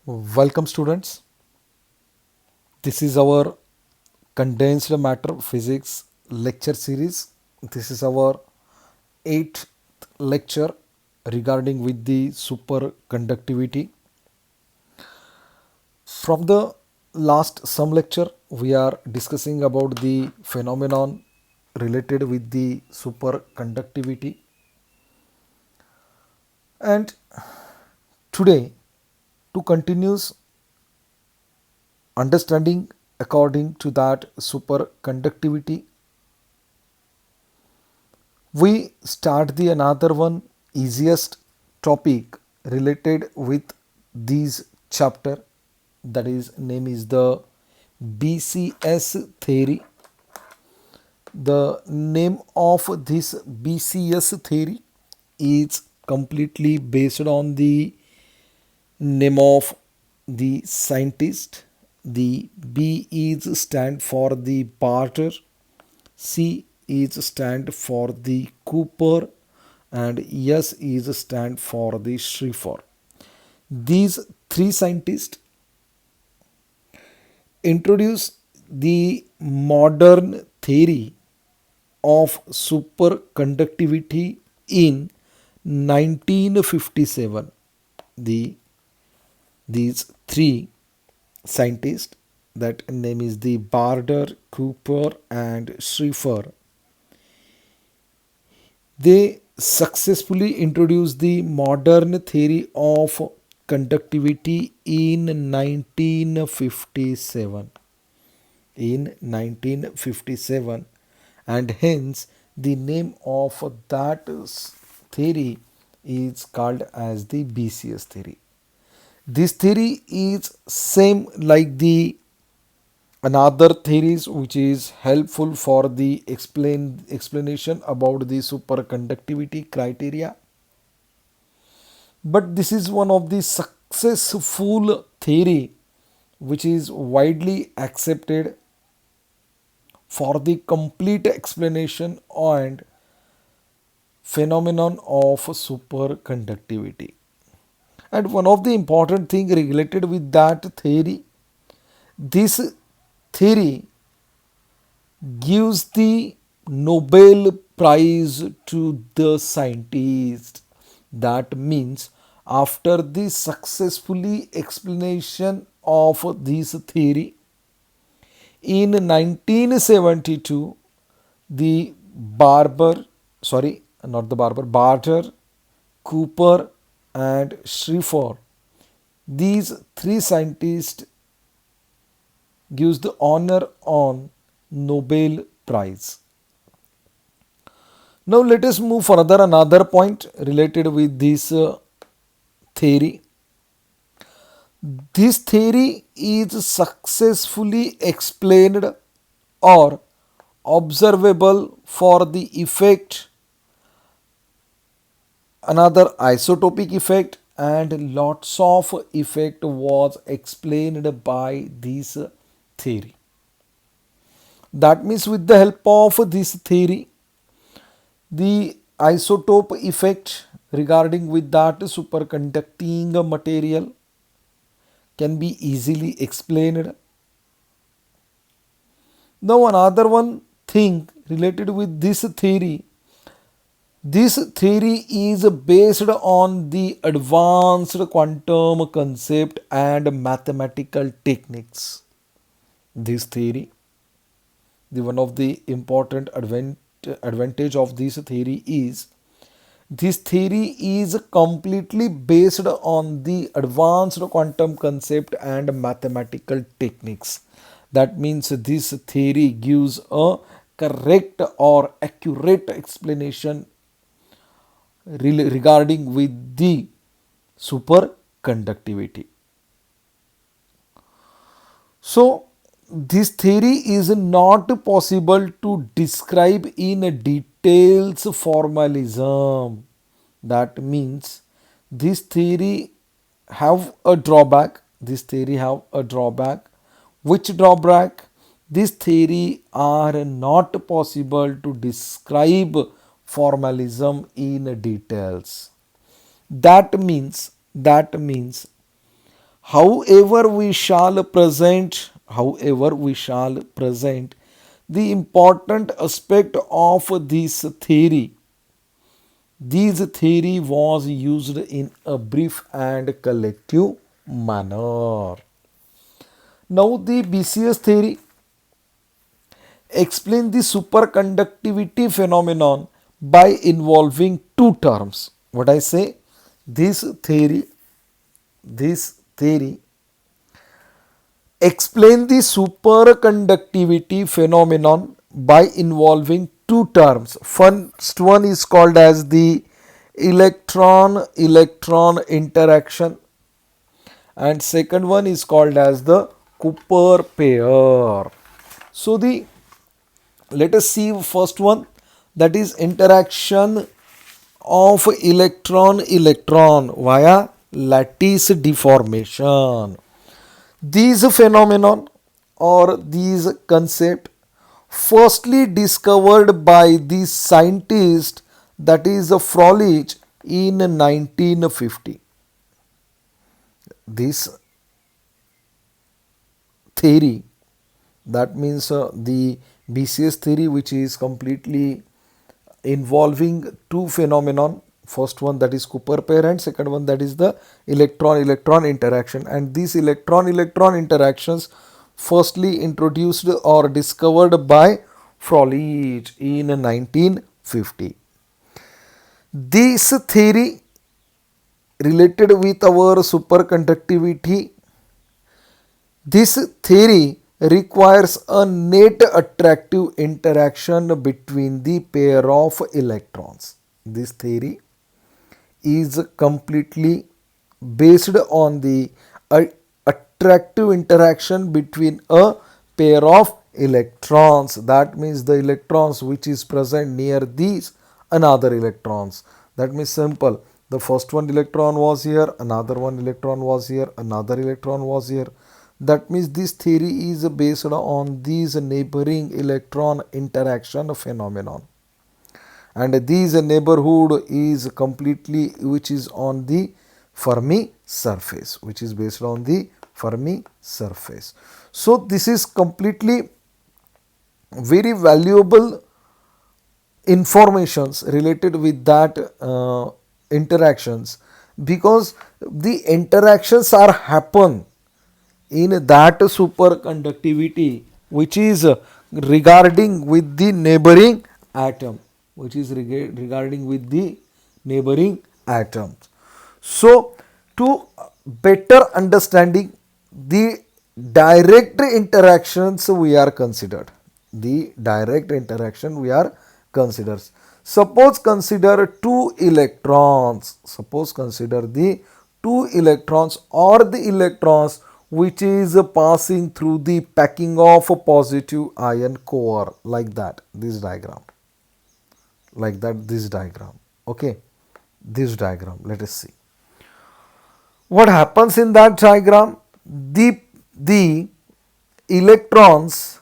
Welcome, students. This is our condensed matter physics lecture series. This is our eighth lecture regarding with the superconductivity. From the last some lecture, we are discussing about the phenomenon related with the superconductivity, and today to continues understanding according to that superconductivity, we start the another one easiest topic related with these chapter, that is name is the BCS theory. The name of this BCS theory is completely based on the name of the scientist. The B is stand for the Barter, C is stand for the Cooper, and S is stand for the Schrieffer. These three scientists introduced the modern theory of superconductivity in 1957. The these three scientists, that name is the Barter, Cooper, and Schrieffer, they successfully introduced the modern theory of conductivity in 1957. In 1957, and hence the name of that theory is called as the BCS theory. This theory is same like the another theories which is helpful for the explanation about the superconductivity criteria, but this is one of the successful theory which is widely accepted for the complete explanation and phenomenon of superconductivity. And one of the important thing related with that theory, this theory gives the Nobel Prize to the scientist. That means after the successfully explanation of this theory in 1972, the Barter, Cooper, and Schrieffer, these three scientists gives the honor on Nobel Prize. Now let us move further another point related with this theory. This theory is successfully explained or observable for the effect, another isotopic effect, and lots of effect was explained by this theory. That means with the help of this theory, the isotope effect regarding with that superconducting material can be easily explained. Now another one thing related with this theory is based on the advanced quantum concept and mathematical techniques. This theory, the one of the important advantage of this theory is this theory is completely based on the advanced quantum concept and mathematical techniques. That means this theory gives a correct or accurate explanation regarding with the superconductivity. So this theory is not possible to describe in details formalism. That means this theory have a drawback. This theory have a drawback. Which drawback? This theory are not possible to describe formalism in details. That means However we shall present the important aspect of this theory was used in a brief and collective manner. Now the BCS theory explain the superconductivity phenomenon by involving two terms. What I say, this theory, this theory explain the superconductivity phenomenon by involving two terms. First one is called as the electron-electron interaction, and second one is called as the Cooper pair. So the let us see first one, that is interaction of electron-electron via lattice deformation. These phenomenon or these concept firstly discovered by the scientist, that is Froelich, in 1950. This theory, that means the BCS theory, which is completely involving two phenomenon, first one that is Cooper pair and second one that is the electron-electron interaction, and these electron-electron interactions firstly introduced or discovered by Froelich in 1950. This theory related with our superconductivity, this theory requires a net attractive interaction between the pair of electrons. This theory is completely based on the attractive interaction between a pair of electrons. That means the electrons which is present near these another electrons. That means simple. The first one electron was here, another one electron was here, another electron was here. That means this theory is based on these neighboring electron interaction phenomenon, and this neighborhood is completely which is on the Fermi surface, which is based on the Fermi surface. So this is completely very valuable informations related with that interactions, because the interactions are happen in that superconductivity which is regarding with the neighboring atom, which is regarding with the neighboring atoms. So to better understanding the direct interactions we are considered, the direct interaction we are considered. Suppose consider two electrons, suppose consider the two electrons or the electrons which is passing through the packing of a positive ion core, like that, this diagram, like that, this diagram. Okay, this diagram, let us see what happens in that diagram. The electrons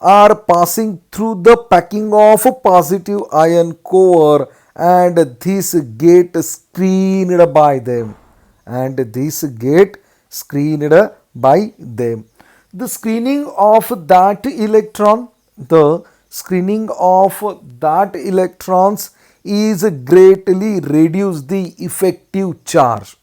are passing through the packing of a positive ion core, and this get screened by them, and this get screened by them. The screening of that electron, the screening of that electrons is greatly reduce the effective charge,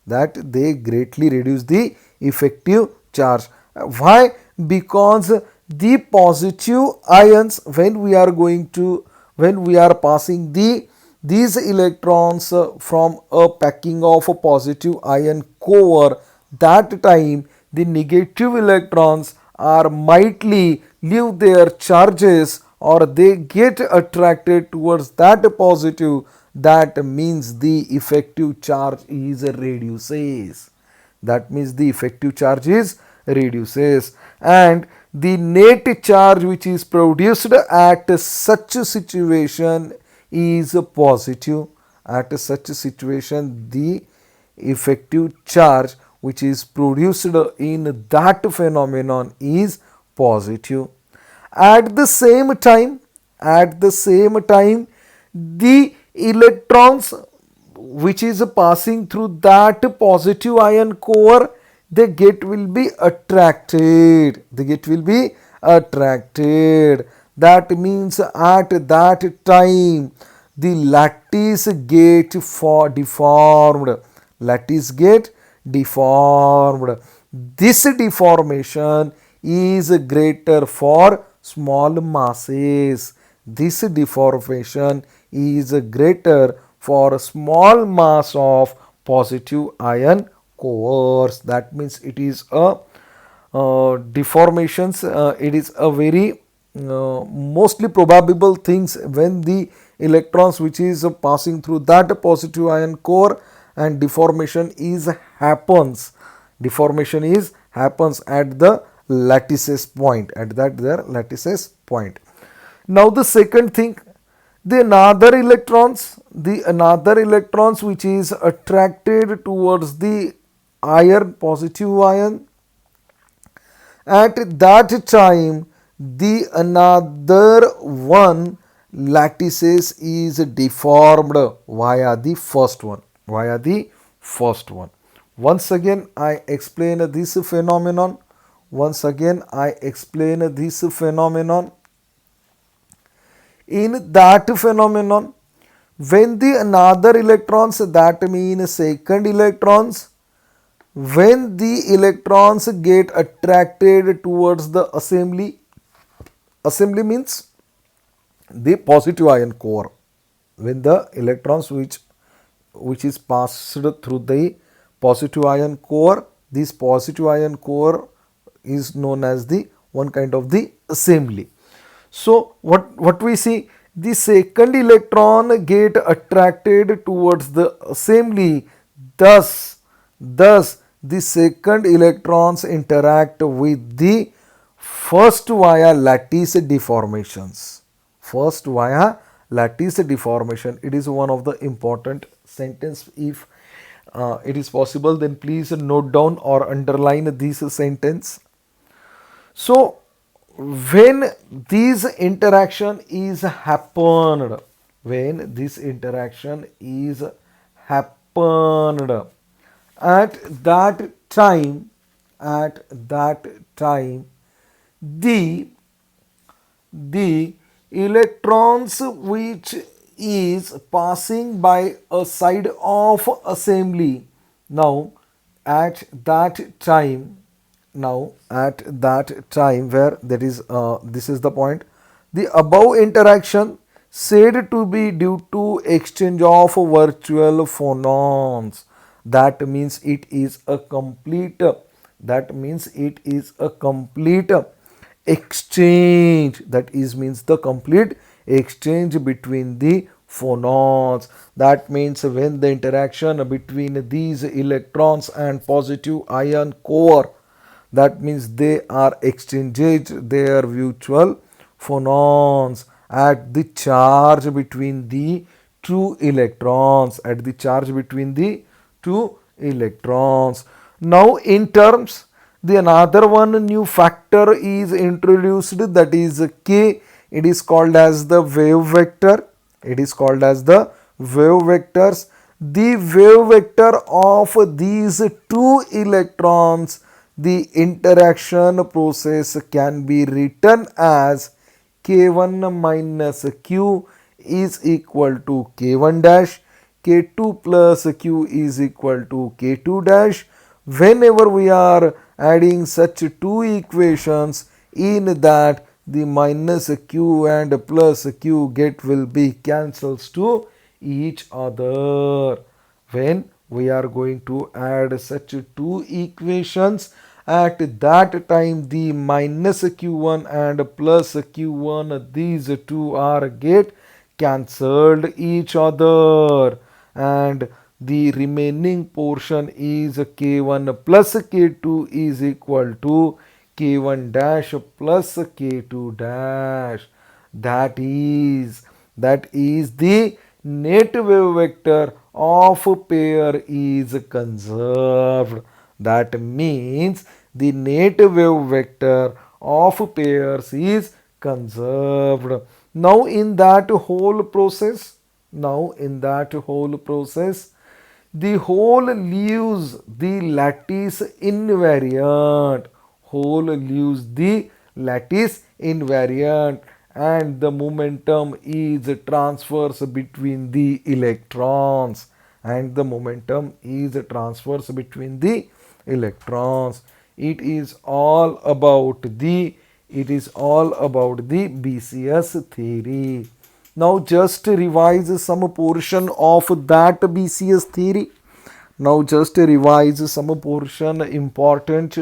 that they greatly reduce the effective charge. Why? Because the positive ions, when we are passing these electrons from a packing of a positive ion core, that time the negative electrons are mightly leave their charges or they get attracted towards that positive. That means the effective charge is reduces, that means the effective charge is reduces, and the net charge which is produced at such a situation is positive. At such a situation the effective charge which is produced in that phenomenon is positive. At the same time, the electrons which is passing through that positive ion core, the gate will be attracted. The gate will be attracted. That means at that time the lattice gate for deformed. Lattice gate deformed. This deformation is greater for small masses. This deformation is greater for small mass of positive ion cores. That means it is a deformations. It is a very mostly probable things when the electrons which is passing through that positive ion core, and deformation is happens. Deformation is happens at the lattices point, at that their lattices point. Now the second thing, the another electrons which is attracted towards the iron, positive ion, at that time the another one lattices is deformed via the first one, via the first one. Once again I explain this phenomenon. Once again I explain this phenomenon. In that phenomenon, when the another electrons, that means second electrons, when the electrons get attracted towards the assembly, assembly means the positive ion core, when the electrons which is passed through the positive ion core, this positive ion core is known as the one kind of the assembly. So what we see, the second electron get attracted towards the assembly, thus the second electrons interact with the first via lattice deformations. First via lattice deformation. It is one of the important sentence. If it is possible, then please note down or underline this sentence. So when this interaction is happened, when this interaction is happened, at that time, the electrons which is passing by a side of assembly, now at that time, where that is this is the point, the above interaction said to be due to exchange of virtual phonons. That means it is a complete, exchange. That is means the complete exchange between the phonons. That means when the interaction between these electrons and positive ion core, that means they are exchanged their virtual phonons at the charge between the two electrons, at the charge between the two electrons. Now in terms, the another one new factor is introduced, that is k. It is called as the wave vector. It is called as the wave vectors. The wave vector of these two electrons, the interaction process can be written as k1 minus q is equal to k1 dash, k2 plus q is equal to k2 dash. Whenever we are adding such two equations, in that the minus q and plus q get will be cancels to each other. When we are going to add such two equations, at that time the minus q1 and plus q1, these two are get cancelled each other, and the remaining portion is k1 plus k2 is equal to k1 dash plus k2 dash. That is the net wave vector of pair is conserved. That means the net wave vector of pairs is conserved. Now in that whole process, The whole leaves the lattice invariant. Whole leaves the lattice invariant, and the momentum is transfers between the electrons, and the momentum is transfers between the electrons. It is all about the BCS theory. Now just revise some portion of that BCS theory. Now just revise some portion important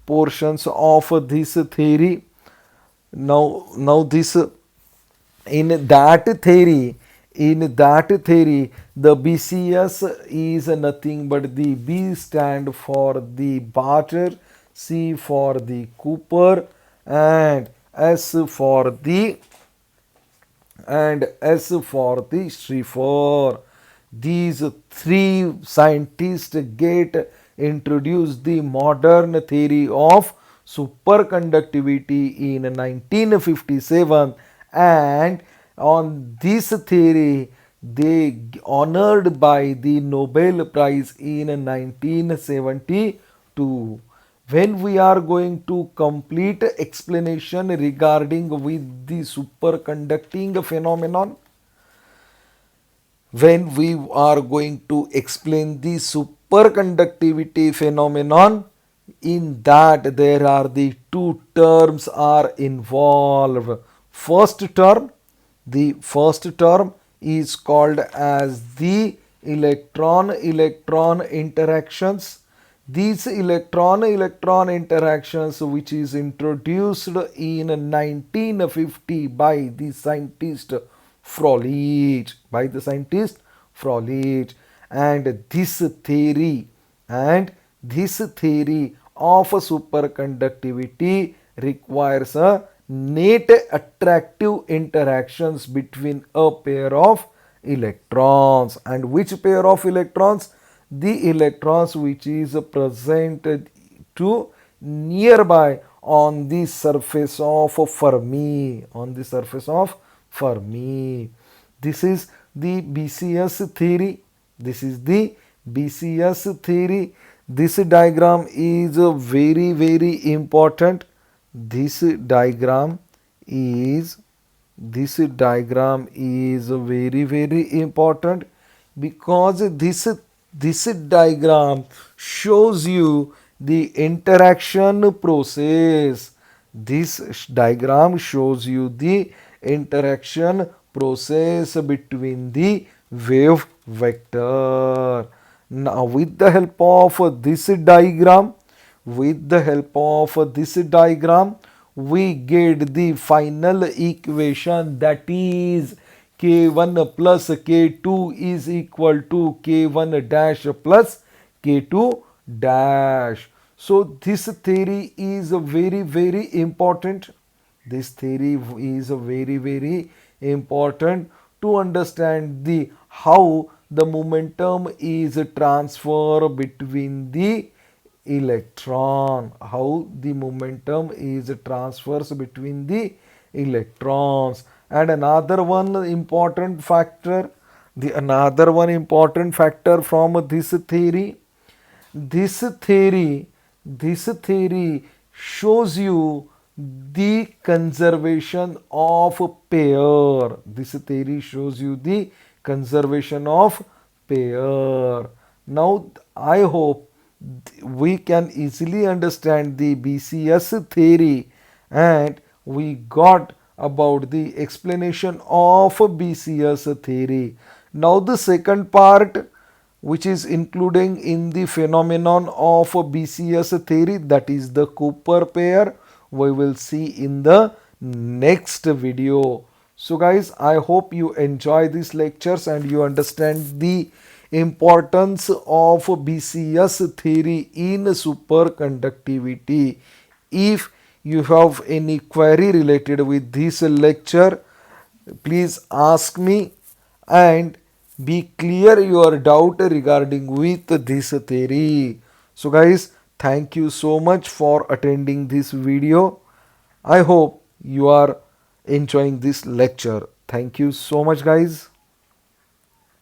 portions of this theory. Now this in that theory the BCS is nothing but the B stand for the Barter, C for the Cooper, and S for the Schrieffer. These three scientists get introduced the modern theory of superconductivity in 1957, and on this theory they honored by the Nobel Prize in 1972. When we are going to complete explanation regarding with the superconducting phenomenon, when we are going to explain the superconductivity phenomenon, in that there are the two terms are involved. First term is called as the electron electron interactions. These electron electron interactions, which is introduced in 1950 by the scientist Froelich, and this theory of superconductivity requires a net attractive interactions between a pair of electrons. And which pair of electrons? The electrons which is present to nearby on the surface of Fermi. This is the BCS theory. This diagram is very very important. This diagram is very very important, because this diagram shows you the interaction process. This diagram shows you the interaction process between the wave vector. Now with the help of this diagram, we get the final equation, that is K1 plus K2 is equal to K1 dash plus K2 dash. So this theory is very very important. This theory is very very important to understand the how the momentum is transferred between the electron. How the momentum is transfers between the electrons. And another one important factor from this theory shows you the conservation of pair. This theory shows you the conservation of pair. Now I hope we can easily understand the BCS theory, and we got about the explanation of BCS theory. Now the second part, which is including in the phenomenon of BCS theory, that is the Cooper pair, we will see in the next video. So guys, I hope you enjoy these lectures and you understand the importance of BCS theory in superconductivity. If you have any query related with this lecture, please ask me and be clear your doubt regarding with this theory. So guys, thank you so much for attending this video. I hope you are enjoying this lecture. Thank you so much guys.